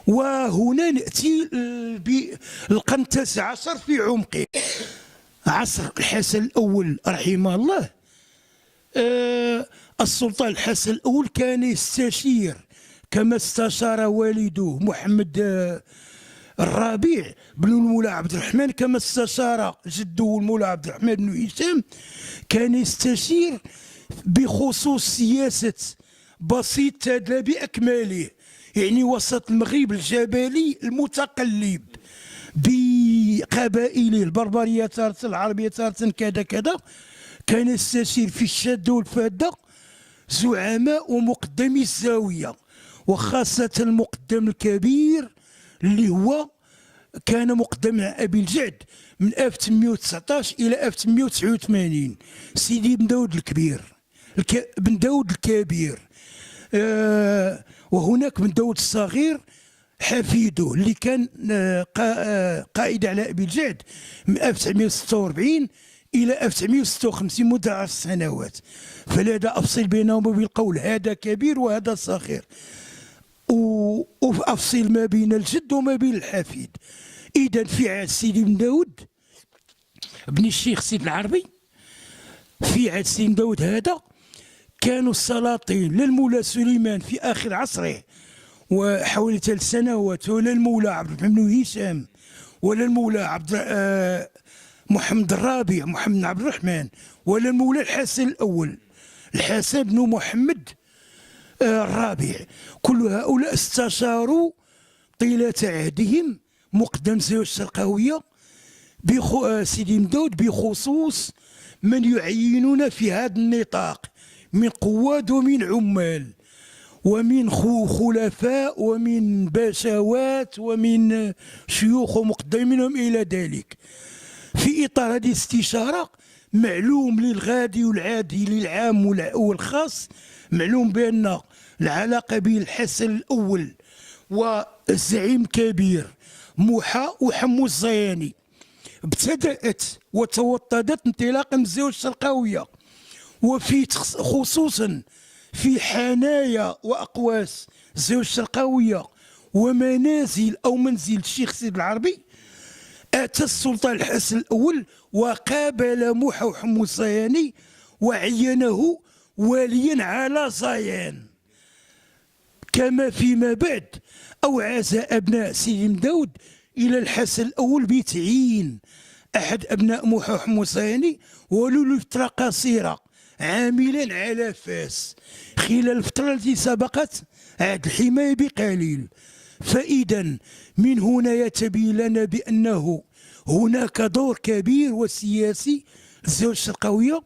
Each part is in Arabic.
وهنا نأتي بالقرن التاسع عشر في عمقه. عصر الحسن الأول رحمه الله. السلطان الحسن الأول كان يستشير كما استشار والده محمد الرابع بن المولى عبد الرحمن، كما استشار جده المولى عبد الرحمن بن هشام. كان يستشير بخصوص سياسة بسيط تادلة بأكمله، يعني وسط المغرب الجبلي المتقلب بقبائله البربرية تارة، العربية تارة، كذا كذا. كان يستشير في الشدة والفادة زعماء ومقدمي الزاوية، وخاصة المقدم الكبير اللي هو كان مقدم أبي الجعد من 1819 إلى 1889، سيدي بن داود الكبير، بن داود الكبير. وهناك بن داود الصغير حفيده اللي كان قائد على أبي الجعد من 1946 إلى 1956، مدة 10 سنوات. فلذا أفصل بينهم بالقول هذا كبير وهذا صغير، وأفصل ما بين الجد وما بين الحفيد. إذا في عهد سيدي بن داود بن الشيخ سيد العربي، في عهد سيدي بن داود هذا كانوا السلاطين للمولى سليمان في آخر عصره وحوالي 3 سنوات، ولا المولى عبد الرحمن بن هشام، ولا المولى محمد الرابع محمد بن عبد الرحمن، ولا المولى الحسن الأول الحسن بن محمد الرابع. كل هؤلاء استشاروا طيلة عهدهم مقدم زاوية الشرقاوية سيدي بن داود بخصوص من يعينون في هذا النطاق من قواد ومن عمال ومن خلفاء ومن باشوات ومن شيوخ ومقدمينهم إلى ذلك. في إطار هذه الاستشارة معلوم للغادي والعادي للعام والخاص، معلوم بأن العلاقة بين الحسن الأول والزعيم الكبير موحى وحمو الزياني ابتدأت وتوطدت انطلاقا من الزاوية الشرقاوية، وفي خصوصا في حنايا وأقواس الزاوية الشرقاوية ومنازل أو منزل الشيخ سيد العربي. أتى السلطان الحسن الأول وقابل موحى وحمو الزياني وعينه واليا على زيان، كما فيما بعد أوعز أبناء سيدي بن داود إلى الحسن الأول بتعيين أحد أبناء موحى وحمو الزياني ولو لفترة قصيرة عاملا على فاس خلال الفترة التي سبقت عهد الحماية بقليل. فإذا من هنا يتبين لنا بأنه هناك دور كبير وسياسي للزاوية الشرقاوية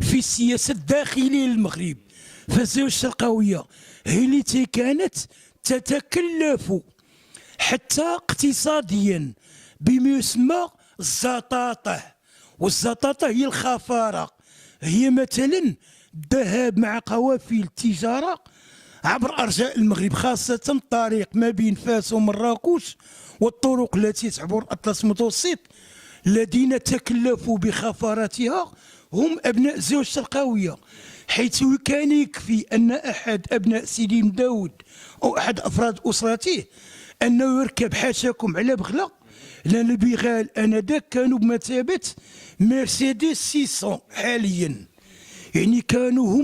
في السياسة الداخلية للمغرب. فالزاوية الشرقاوية هي التي كانت تتكلف حتى اقتصاديا بما يسمى الزطاطة، والزطاطة هي الخفارة، هي مثلا الذهاب مع قوافل التجارة عبر أرجاء المغرب، خاصة الطريق ما بين فاس ومراكش والطرق التي تعبر الأطلس المتوسط. الذين تكلفوا بخفارتها هم أبناء الزاوية الشرقاوية، حيث كان يكفي أن أحد أبناء سيدي بن داود أو أحد أفراد أسرته أنه يركب حاشاكم على بغلة، لأن البغال آنذاك كانوا بمثابة مرسيدس 600 حاليا، يعني كانوا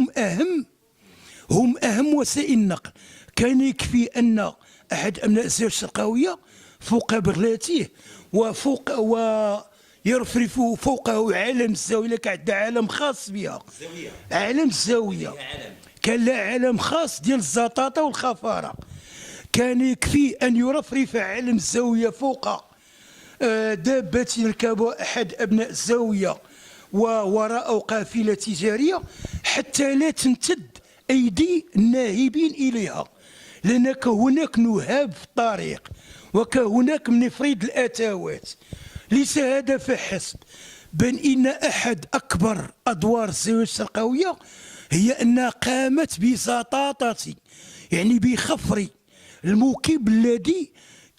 هم أهم وسائل النقل. كان يكفي أن أحد أبناء الزاوية الشرقاوية فوق بغلاته ويرفرف فوقه علم الزاوية، لك عندها علم خاص بها، علم الزاوية، كان له علم خاص ديال الزطاطة والخفارة. كان يكفي أن يرفرف علم الزاوية فوق دابة يركبها أحد أبناء الزاوية ووراء قافلة تجارية حتى لا تمتد أيدي الناهبين إليها، لأن هناك نهاب في الطريق وكهناك من يفريد الأتاوات. ليس هذا فحسب، بل إن أحد أكبر أدوار الزاوية الشرقاوية هي أنها قامت بزطاطة، يعني بخفر الموكب الذي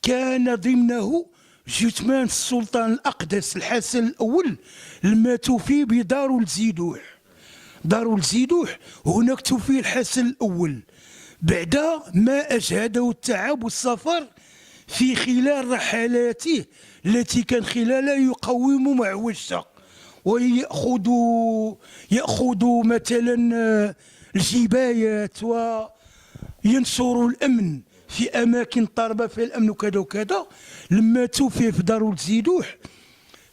كان ضمنه جثمان السلطان الأقدس الحسن الأول المتوفي بدار الزيدوح. دار الزيدوح هناك توفي الحسن الأول بعد ما أجهده التعب والسفر في خلال رحلاته التي كان خلالها يقوم معوجته ويأخذ مثلا الجبايات وينشر الأمن في أماكن طالبة في الأمن وكذا وكذا. لما توفي في دار ولد زيدوح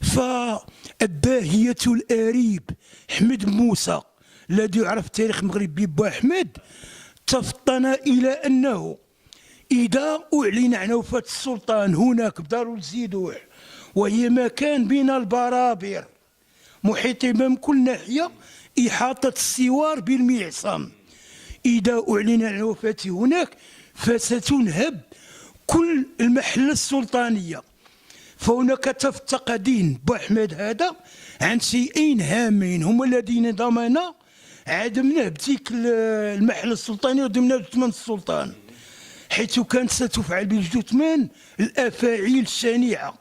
فالداهية الآريب حمد موسى الذي يعرف تاريخ المغربي بأحمد تفطن إلى أنه إذا أعلن عن وفاة السلطان هناك بدار ولد زيدوح وهي مكان بين البرابر محيط من كل ناحية إحاطة السوار بالمعصم، إذا أعلن عن وفاته هناك فستنهب كل المحلة السلطانية. فهناك تفتقدين بأحمد هذا عن شيئين هامين هما الذين ضمنا عدم نهب تلك المحلة السلطانية ضمن جثمان السلطان، حيث كانت ستفعل بالجثمان الأفاعيل الشنيعة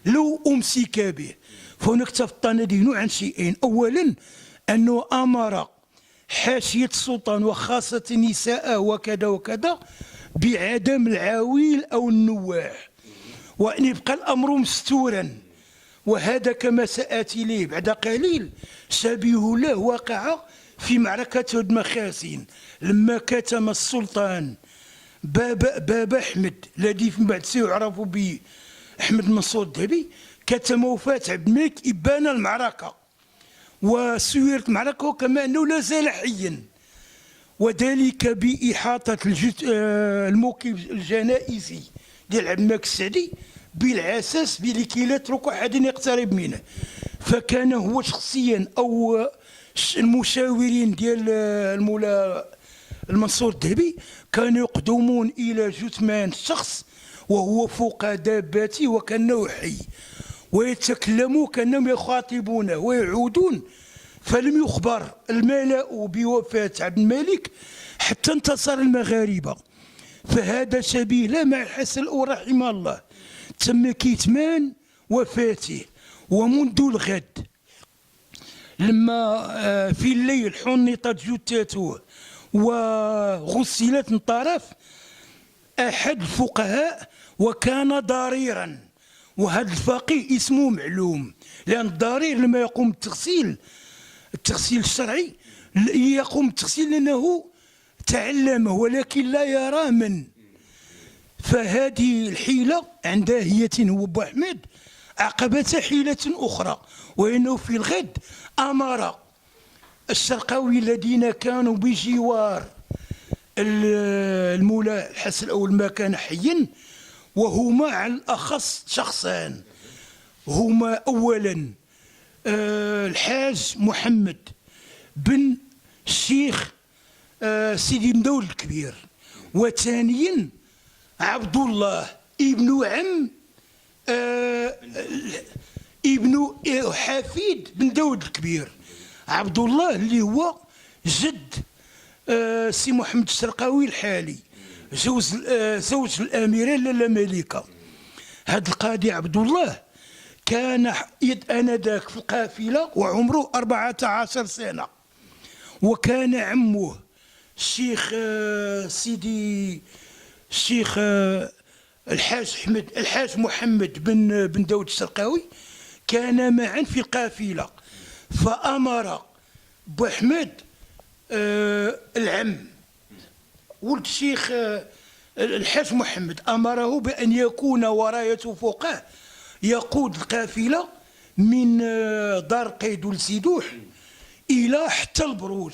لو أمسك به. فهناك تفطن دينه عن شيئين، أولا أنه أمر حاشية السلطان وخاصة نساءه وكذا وكذا بعدم العويل أو النواح وأن يبقى الأمر مستورا، وهذا كما سآتي إليه بعد قليل شبيه له وقع في معركة هدم خاسين لما كتم السلطان بابا أحمد الذي من بعد سيعرف بأحمد منصور الذهبي، كتم وفاة عبد الملك إبان المعركة وسيرت المعركة كما أنه لا زال حيا، وذلك بإحاطة الموكب الجنائزي ديال عبد الملك السعدي بالعساس لكي لا يترك أحد يقترب منه. فكان هو شخصيا أو المشاورين ديال المولى المنصور الذهبي كانوا يقدمون إلى جثمان الشخص وهو فوق دابته وكأنه حي، ويتكلموا كأنهم يخاطبونه ويعودون. فلم يخبر الملأ بوفاة عبد الملك حتى انتصر المغاربة. فهذا شبيه له مع الحسن الأول رحمه الله، تم كتمان وفاته. ومنذ الغد لما في الليل حنطت جثته وغسلت من طرف أحد الفقهاء وكان ضريرا، وهذا الفقيه اسمه معلوم، لأن الضرير لما يقوم التغسيل الشرعي يقوم التغسيل لأنه تعلمه ولكن لا يرى من. فهذه الحيلة عند داهية هو أبو أحمد عقبت حيلة أخرى، وأنه في الغد أمر الشرقاوي الذين كانوا بجوار المولى الحسن الأول ما كان حيا، وهما على الأخص شخصان، هما أولا الحاج محمد بن الشيخ سيدي مدول الكبير، وثانيا عبد الله ابن عم ابن حفيد بن داود الكبير. عبد الله اللي هو جد سي محمد الشرقاوي الحالي، زوج الأميرة لالا ملكة. هذا القاضي عبد الله كان آنذاك في القافلة وعمره 14 سنة، وكان عمه الشيخ سيدي الشيخ الحاج محمد بن داود الشرقاوي كان معا في القافلة. فأمر بأحمد العم ولد الشيخ الحاج محمد أمره بأن يكون ورايته فوقه يقود القافلة من دار قيد ولد زيدوح إلى حتى البروج،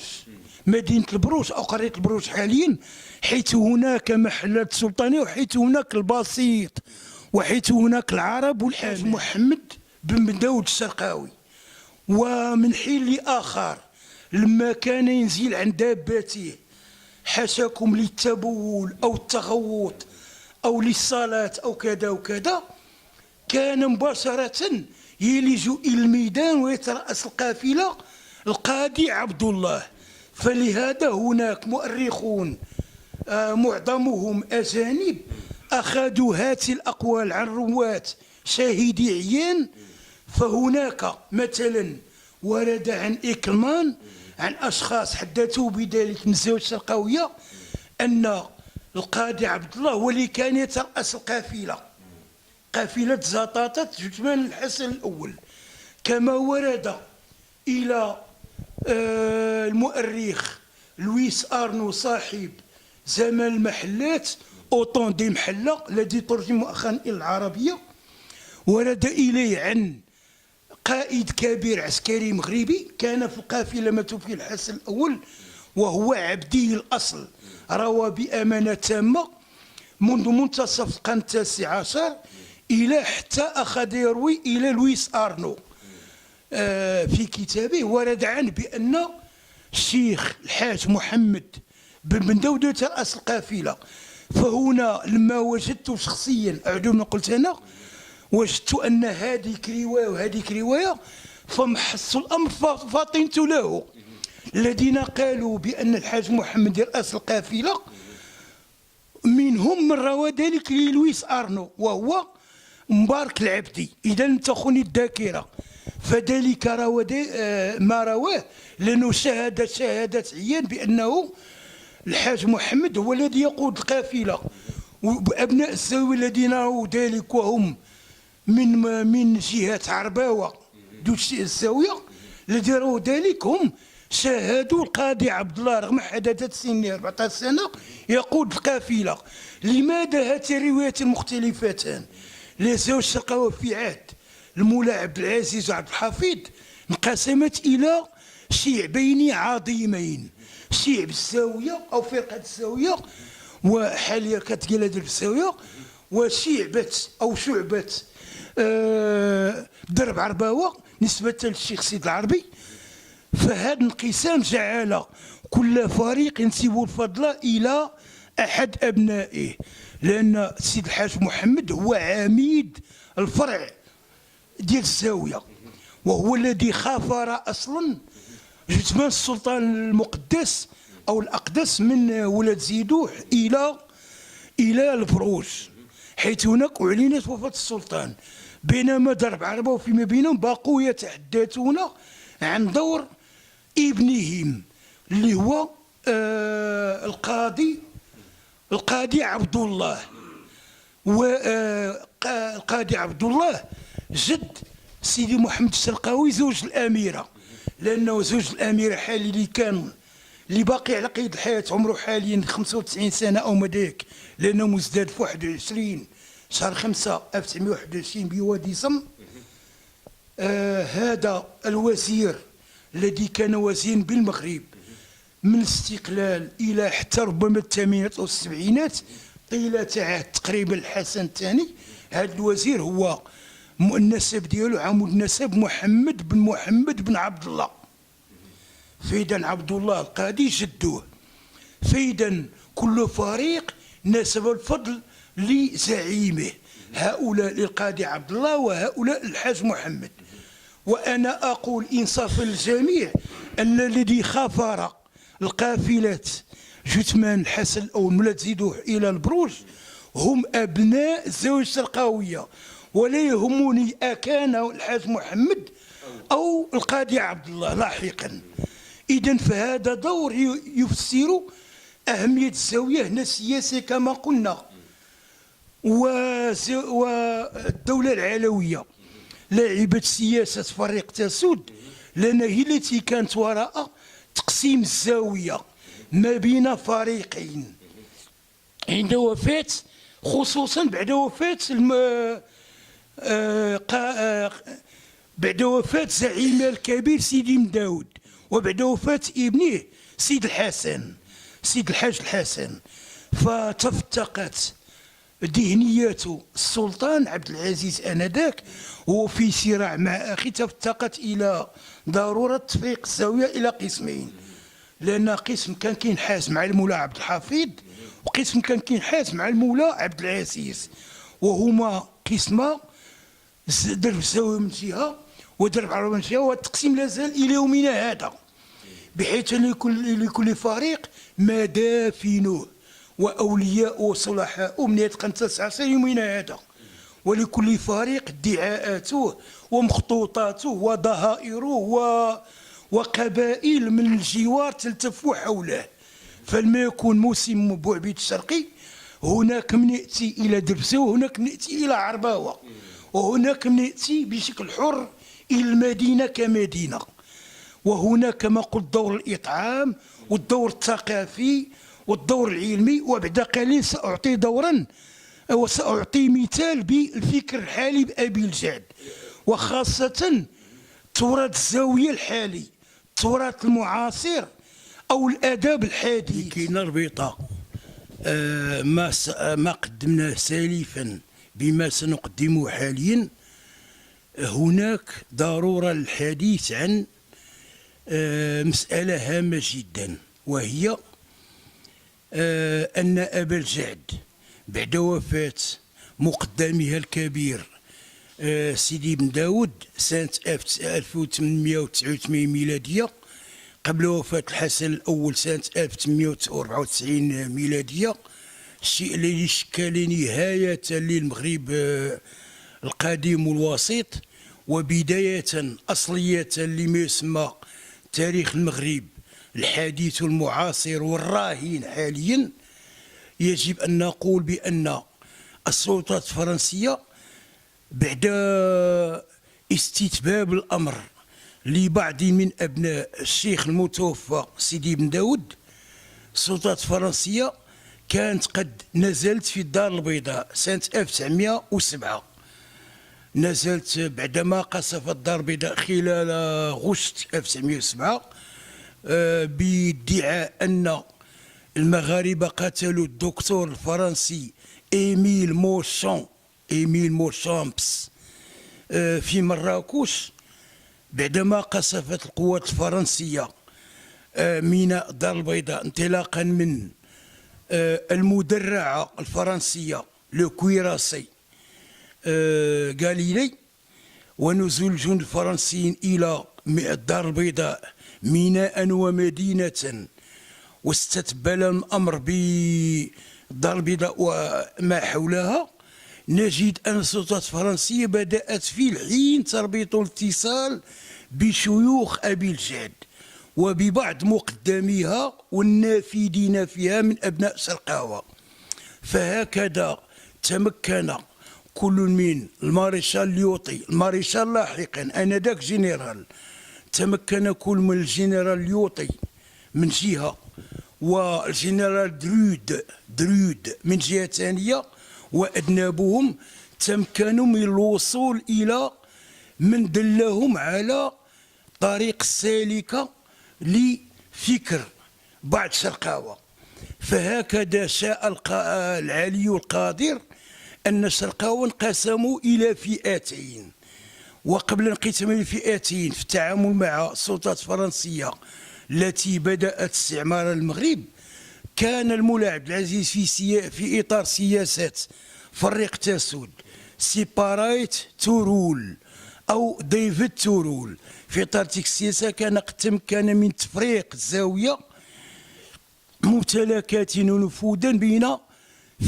مدينة البروج أو قرية البروج حاليا، حيث هناك محلات سلطانية وحيث هناك البسيط وحيث هناك العرب والحاج محمد بن داود الشرقاوي. ومن حين لآخر لما كان ينزل عن دابته حاشاكم للتبول أو التغوط أو للصلاة أو كذا وكذا، كان مباشرة يلج إلى الميدان ويترأس القافلة القاضي عبد الله. فلهذا هناك مؤرخون معظمهم أجانب أخذوا هذه الأقوال عن رواة شاهدي عيان. فهناك مثلا ورد عن إكلمان عن أشخاص حدثوا بذلك من الزاوية الشرقاوية أن القاضي عبد الله هو اللي كان يترأس القافلة، قافلة زطاطة جثمان الحسن الأول، كما ورد إلى المؤرخ لويس أرنو صاحب زمان المحلات أوطون دي محلة الذي ترجم مؤخرا إلى العربية. ورد إليه عن قائد كبير عسكري مغربي كان في القافلة ما توفي الحسن الأول وهو عبدي الأصل، روى بأمانة تامة منذ منتصف القرن التاسع عشر إلى حتى أخذ يروي إلى لويس أرنو في كتابه. ورد عنه بأن الشيخ الحاج محمد بن داود ترأس القافلة. فهنا لما وجدت شخصيا ما قلت أنا وجدت أن هذيك رواية وهذيك رواية فمحص الأمر فطنت له. الذين قالوا بأن الحاج محمد يرأس القافلة منهم من روى ذلك للويس أرنو وهو مبارك العبدي، إذا تخوني الذاكرة. فذلك روى ما رواه لأنه شهادة عيان بأنه الحاج محمد هو الذي يقود القافلة، وأبناء الزاوية الذين رأوا ذلك وهم من جهة عرباوة دوش الزاوية الذين رأوا ذلك هم شاهدوا القاضي عبد الله رغم حداثة سنه 14 سنة يقود القافلة. لماذا هاتان الروايات المختلفتان؟ لزوج الشقاوة في عهد المولى عبد العزيز وعبد الحفيظ انقسمت إلى شعبين عظيمين، شعب الزاوية أو فرقة الزاوية وحاليا كتقال هذه الزاوية، وشعبة أو شعبة درب عرباوة نسبة للشيخ سيد العربي. فهذا الانقسام جعل كل فريق ينسب الفضل إلى أحد أبنائه، لأن السيد الحاج محمد هو عميد الفرع ديال الزاوية وهو الذي خافر أصلا جثمان السلطان المقدس أو الأقدس من ولاد زيدوح إلى البروج، حيث هناك أعلنت وفاة السلطان، بينما درب عربة وفيما بينهم باقوا يتحدثون عن دور ابنهم اللي هو القاضي عبد الله. والقاضي عبد الله جد سيدي محمد الشرقاوي زوج الأميرة، لأنه زوج الأميرة حالي اللي باقي على قيد الحياة عمره حاليا 95 سنة أو مداك، لأنه مزداد في 21 شهر 5 1921 بوادي سم. هذا الوزير الذي كان وزيرا بالمغرب من الاستقلال إلى حتى ربما الثمانينات أو السبعينات طيلة عهد تقريبا الحسن الثاني. هذا الوزير هو النسب ديالو عمود النسب محمد بن عبد الله، فإذا عبد الله القاضي جدوه. فإذا كل فريق نسب الفضل لزعيمه، هؤلاء للقاضي عبد الله وهؤلاء الحاج محمد. وأنا أقول إنصافا للجميع أن الذي خافر القافلة جثمان الحسن أو ولاد زيدوح إلى البروج هم أبناء الزاوية الشرقاوية، ولا يهمني أكان الحاج محمد أو القاضي عبد الله لاحقا. إذن فهذا دور يفسر أهمية الزاوية هنا السياسية كما قلنا. والدولة العلوية لعبت سياسة فريق تسود، لأن هي التي كانت وراء تقسيم الزاوية ما بين فريقين عند وفاة، خصوصا بعد وفاة زعيمه الكبير سيدي مداود، وبعد وفاة ابنه سيد الحاج الحسن. فتفتقت ذهنيات السلطان عبد العزيز آنذاك وفي صراع مع أخي، تفتقت إلى ضرورة تفريق الزاوية إلى قسمين، لأن قسم كان كينحاز مع المولى عبد الحفيظ وقسم كان كينحاز مع المولى عبد العزيز، وهما قسما درب الزاوية من جهة ودرب عربة من جهة. والتقسيم لازال إلى يومنا هذا، بحيث لكل فريق مدافنه وأولياء وصلحاء من القرن 19 يومنا هذا، ولكل فريق ادعاءاته ومخطوطاته وضهائره وقبائل من الجوار تلتف حوله. فلما يكون موسم بوعبيد الشرقي هناك من يأتي إلى دربسة وهناك من يأتي إلى عرباوة وهناك من يأتي بشكل حر إلى المدينة كمدينة. وهناك كما قلت دور الإطعام والدور الثقافي والدور العلمي. وبعد قليل سأعطي دورا وسأعطي مثال بالفكر الحالي بأبي الجعد، وخاصة تراث الزاوية الحالي، التراث المعاصر أو الأدب الحديث. كي نربط ما قدمناه سالفا بما سنقدمه حاليا، هناك ضرورة للحديث عن مسألة هامة جدا، وهي أن أبا الجعد بعد وفاة مقدمها الكبير سيدي بن داود سنة 1889 ميلادية، قبل وفاة الحسن الأول سنة 1894 ميلادية، الشيء الذي شكل نهاية للمغرب القديم والوسيط وبداية أصلية لما يسمى تاريخ المغرب الحديث والمعاصر والراهن حاليا. يجب أن نقول بأن السلطات الفرنسية بعد استتباب الأمر لبعض من أبناء الشيخ المتوفى سيدي بن داود، السلطات الفرنسية كانت قد نزلت في الدار البيضاء سنة 1907. نزلت بعدما قصفت الدار البيضاء خلال غشت 1907 بادعاء أن المغاربة قتلوا الدكتور الفرنسي إيميل موشامبس في مراكش، بعدما قصفت القوات الفرنسية ميناء الدار البيضاء انطلاقا من المدرعة الفرنسية لو كويراسي غاليلي، ونزول الجند الفرنسيين إلى الدار البيضاء ميناء ومدينة، واستتبل الأمر بالدار البيضاء وما حولها، نجد أن السلطات الفرنسية بدأت في الحين تربط الاتصال بشيوخ أبي الجعد وببعض مقدميها والنافذين فيها من أبناء شرقاوة. فهكذا تمكن كل من المارشال ليوطي، المارشال لاحقا آنذاك جنرال، تمكن كل من الجنرال ليوطي من جهة والجنرال درود من جهة ثانية، وأذنابهم تمكنوا من الوصول إلى من دلهم على طريق السالكة لفكر بعض شرقاوة. فهكذا شاء العلي القادر أن شرقاوة انقسموا إلى فئتين. وقبل انقسام الفئتين في التعامل مع السلطات الفرنسية التي بدأت استعمار المغرب، كان المولى عبد العزيز في إطار سياسة فرق تسود، سيبارايت تورول أو ديفيد تورول، في إطار تلك السياسة كان قد تمكن من تفريق الزاوية ممتلكات ونفوذا بين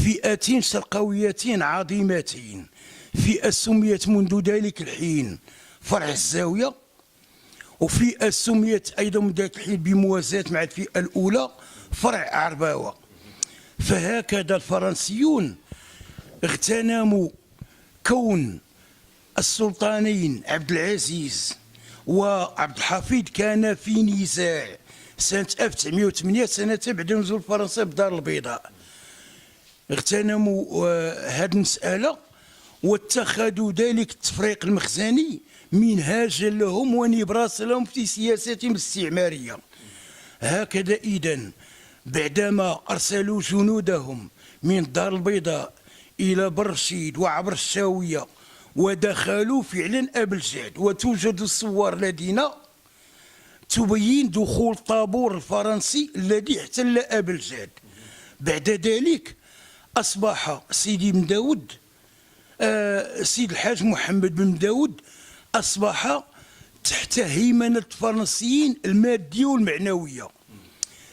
فئتين شرقاويتين عظيمتين. فئة سميت منذ ذلك الحين فرع الزاوية، وفئة سميت أيضا منذ ذلك الحين بموازاة مع الفئة الأولى فرع عرباوة. فهكذا الفرنسيون اغتنموا كون السلطانين عبد العزيز وعبد الحفيظ كان في نزاع سنة 1908 سنة بعد نزول فرنسا بالدار البيضاء، اغتنموا هذه المسألة واتخذوا ذلك التفريق المخزني منهاجا لهم ونبراس لهم في سياستهم الاستعمارية. هكذا إذن بعدما أرسلوا جنودهم من الدار البيضاء إلى برشيد وعبر الشاوية ودخلوا فعلا أبا الجعد، وتوجد الصور الذين تبين دخول طابور الفرنسي الذي احتل أبا الجعد. بعد ذلك أصبح سيدي بن داود سيد الحاج محمد بن داود أصبح تحت هيمنة الفرنسيين المادية والمعنوية.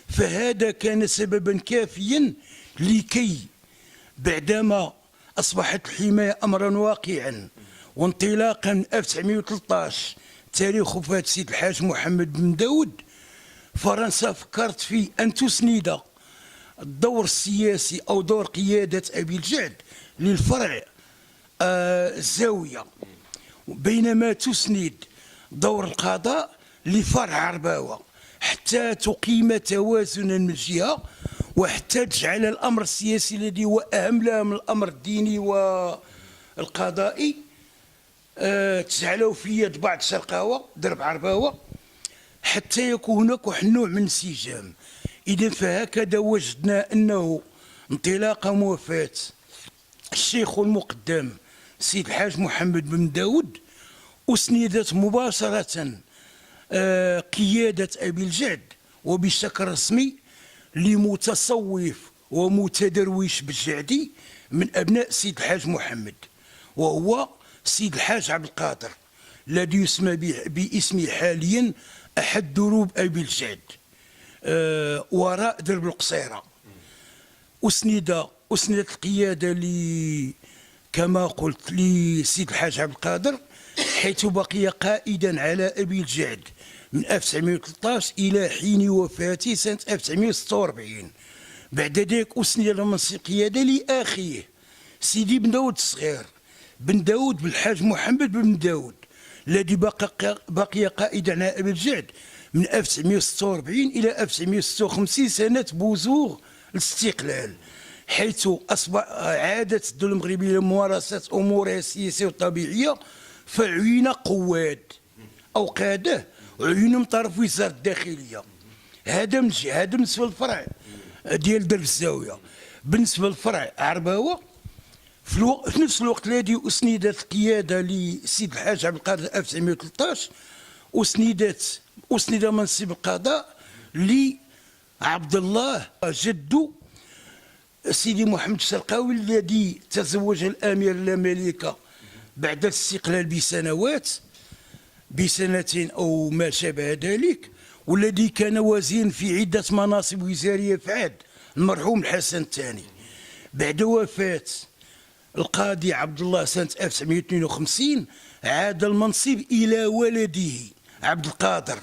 فهذا كان سببا كافيا لكي بعدما أصبحت الحماية أمرا واقعا، وانطلاقا من 1913 تاريخ وفاة سيد الحاج محمد بن داود، فرنسا فكرت في أن تسند الدور السياسي أو دور قيادة أبي الجعد للفرع الزاوية، بينما تسند دور القضاء لفرع عرباوة حتى تقيم توازنا من جهة، وحتى تجعل الأمر السياسي الذي هو أهم لها من الأمر الديني والقضائي تجعله في يد بعض شرقاوة درب عرباوة، حتى يكون هناك واحد النوع من الانسجام. إذا فهكذا وجدنا أنه انطلاقا من وفاة الشيخ المقدم سيد الحاج محمد بن داود أسندت مباشرة قيادة أبي الجعد وبشكل رسمي لمتصوف ومتدرويش بالجعدي من أبناء سيد الحاج محمد، وهو سيد الحاج عبد القادر الذي يسمى باسمه حاليا أحد دروب أبي الجعد وراء درب القصيرة. أسندت القيادة كما قلت لسيد الحاج عبد القادر، حيث بقي قائدا على أبي الجعد من 1913 إلى حين وفاته سنة 1946. بعد ذلك أسند منصب القيادة لأخيه سيدي بن داود الصغير بن داود بالحاج محمد بن داود الذي بقي قائدا على أبي الجعد من 1946 إلى 1956 سنة بوزوغ الاستقلال، حيث عادت الدولة المغربية لممارسة أمورها السياسية والطبيعية، فعين قواد أو قادة عين من طرف وزارة الداخلية. هذا من جهة، هذا بالنسبة للفرع ديال درب الزاوية. بالنسبة للفرع عرباوة في نفس الوقت الذي أسندت القيادة لسيد الحاج عبد القادر 1913 أسند منصب القضاء لعبد الله جد سيدي محمد الشرقاوي الذي تزوج الأميرة الملكة بعد الاستقلال بسنتين أو ما شابه ذلك، والذي كان وزيرا في عدة مناصب وزارية في عهد المرحوم الحسن الثاني. بعد وفاة القاضي عبد الله سنة 1952 عاد المنصب إلى ولده عبد القادر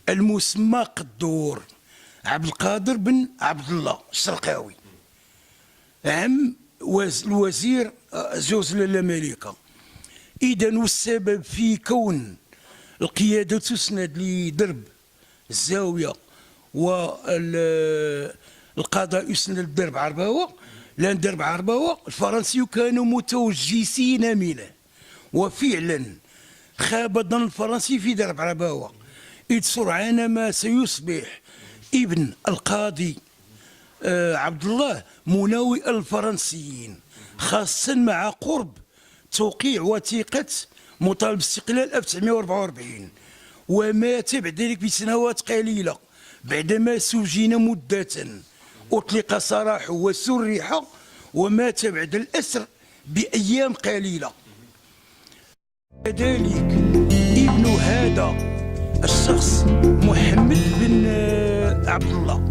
المسمى قدور عبد القادر بن عبد الله الشرقاوي، عم الوزير جوز الملكة. إذن والسبب في كون القيادة تسند لدرب الزاوية والقضاء يسند لدرب عرباوة، لأن درب عرباوة الفرنسيون كانوا متوجسين منه، وفعلا خاب ظن الفرنسي في درب عرباوة، إذ سرعان ما سيصبح ابن القاضي عبد الله مناوئ الفرنسيين، خاصة مع قرب توقيع وثيقة مطالب باستقلال 1944. ومات بعد ذلك بسنوات قليلة بعدما سجن مدة، أطلق سراحه وسرح، ومات بعد الأسر بأيام قليلة. كذلك ابن هذا الشخص محمد بن عبد الله